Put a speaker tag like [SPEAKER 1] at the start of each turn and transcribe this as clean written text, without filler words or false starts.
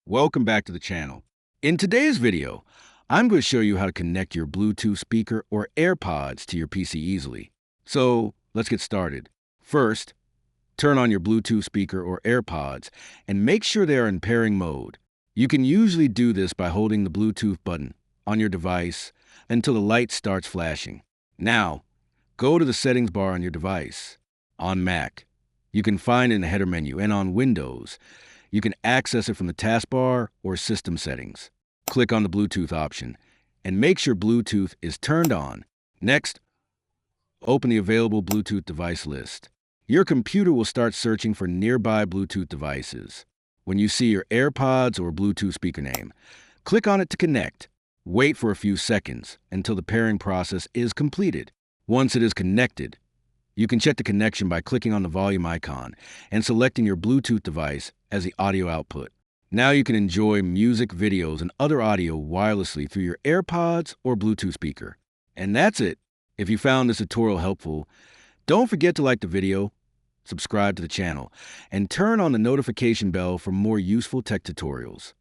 [SPEAKER 1] Welcome back to the channel. In today's video, I'm going to show you how to connect your Bluetooth speaker or AirPods to your PC easily. So let's get started. First, turn on your Bluetooth speaker or AirPods and make sure they are in pairing mode. You can usually do this by holding the Bluetooth button on your device until the light starts flashing. Now, go to the settings bar on your device. On Mac, you can find it in the header menu, and on Windows, you can access it from the taskbar or system settings. Click on the Bluetooth option and make sure Bluetooth is turned on. Next, open the available Bluetooth device list. Your computer will start searching for nearby Bluetooth devices. When you see your AirPods or Bluetooth speaker name, click on it to connect. Wait for a few seconds until the pairing process is completed. Once it is connected, you can check the connection by clicking on the volume icon and selecting your Bluetooth device as the audio output. Now you can enjoy music, videos, and other audio wirelessly through your AirPods or Bluetooth speaker. And that's it. If you found this tutorial helpful, don't forget to like the video, subscribe to the channel, and turn on the notification bell for more useful tech tutorials.